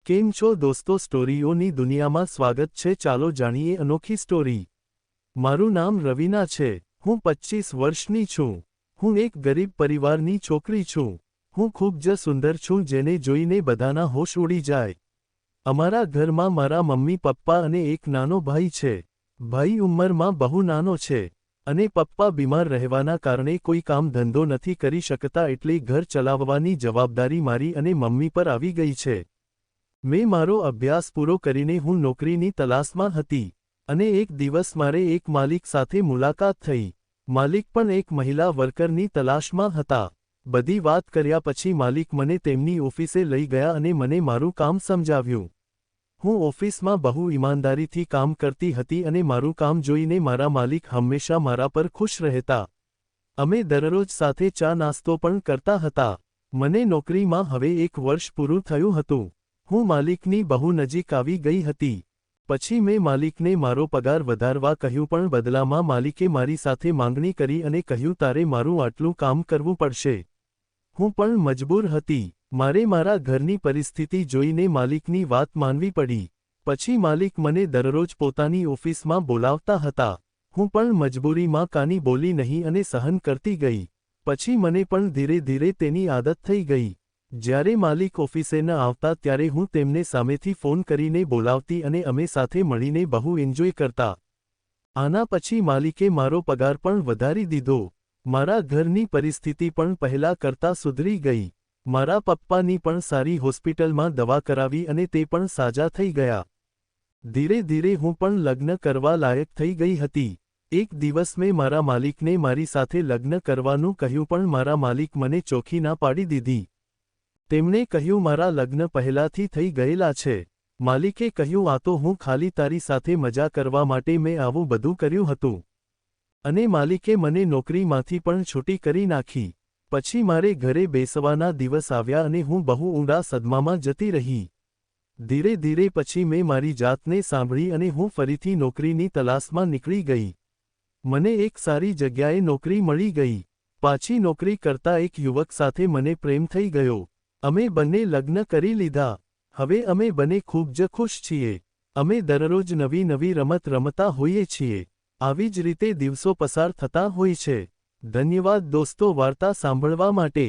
કેમ છો દોસ્તો, સ્ટોરીઓની દુનિયામાં સ્વાગત છે। ચાલો જાણીએ અનોખી સ્ટોરી। મારું નામ રવીના છે। હું 25 વર્ષની છું। હું એક ગરીબ પરિવારની છોકરી છું। હું ખૂબ જ સુંદર છું જેને જોઈને બધાના હોશ ઉડી જાય। અમારા ઘરમાં મારા મમ્મી પપ્પા અને એક નાનો ભાઈ છે। ભાઈ ઉંમરમાં બહુ નાનો છે અને પપ્પા બીમાર રહેવાના કારણે કોઈ કામ ધંધો નથી કરી શકતા, એટલે ઘર ચલાવવાની જવાબદારી મારી અને મમ્મી પર આવી ગઈ છે। મેં મારો અભ્યાસ પૂરો કરીને હું નોકરીની તલાશમાં હતી અને એક દિવસ મારે એક માલિક સાથે મુલાકાત થઈ। માલિક પણ એક મહિલા વર્કરની તલાશમાં હતા। બધી વાત કર્યા પછી માલિક મને તેમની ઓફિસે લઈ ગયા અને મને મારું કામ સમજાવ્યું। હું ઓફિસમાં બહુ ઈમાનદારીથી કામ કરતી હતી અને મારું કામ જોઈને મારા માલિક હંમેશા મારા પર ખુશ રહેતા। અમે દરરોજ સાથે ચા નાસ્તો પણ કરતા હતા। મને નોકરીમાં હવે 1 વર્ષ પૂરું થયું હતું। હું માલિકની બહુ નજીક આવી ગઈ હતી। પછી મેં માલિકને મારો પગાર વધારવા કહ્યું, પણ બદલામાં માલિકે મારી સાથે માંગણી કરી અને કહ્યું, તારે મારું આટલું કામ કરવું પડશે। હું પણ મજબૂર હતી। મારે મારા ઘરની પરિસ્થિતિ જોઈને માલિકની વાત માનવી પડી। પછી માલિક મને દરરોજ પોતાની ઓફિસમાં બોલાવતા હતા। હું પણ મજબૂરીમાં કાની બોલી નહીં અને સહન કરતી ગઈ। પછી મને પણ ધીરે ધીરે તેની આદત થઈ ગઈ। જ્યારે માલિક ઓફિસે ન આવતા ત્યારે હું તેમને સામેથી ફોન કરીને બોલાવતી અને અમે સાથે મળીને બહુ એન્જોય કરતા। આના પછી માલિકે મારો પગાર પણ વધારી દીધો। મારા ઘરની પરિસ્થિતિ પણ પહેલા કરતાં સુધરી ગઈ। મારા પપ્પાની પણ સારી હોસ્પિટલમાં દવા કરાવી અને તે પણ સાજા થઈ ગયા। ધીરે ધીરે હું પણ લગ્ન કરવા લાયક થઈ ગઈ હતી। એક દિવસ મેં મારા માલિકને મારી સાથે લગ્ન કરવાનું કહ્યું, પણ મારા માલિક મને ચોખ્ખી ના પાડી દીધી। તેમણે કહ્યું, મારા લગ્ન પહેલાથી થઈ ગયેલા છે। માલિકે કહ્યું, આ તો હું ખાલી તારી સાથે મજા કરવા માટે મેં આવું બધું કર્યું હતું। અને માલિકે મને નોકરીમાંથી પણ છૂટી કરી નાખી। પછી મારે ઘરે બેસવાના દિવસ આવ્યા અને હું બહુ ઊંડા સદમામાં જતી રહી। ધીરે ધીરે પછી મેં મારી જાતને સાંભળી અને હું ફરીથી નોકરીની તલાશમાં નીકળી ગઈ। મને એક સારી જગ્યાએ નોકરી મળી ગઈ। પાછી નોકરી કરતા એક યુવક સાથે મને પ્રેમ થઈ ગયો। અમે બંને લગ્ન કરી લીધા। હવે અમે બંને ખૂબ જ ખુશ છીએ। અમે દરરોજ નવી નવી રમત રમતા હોઈએ છીએ। આવી જ રીતે દિવસો પસાર થતા હોય છે। ધન્યવાદ દોસ્તો વાર્તા સાંભળવા માટે।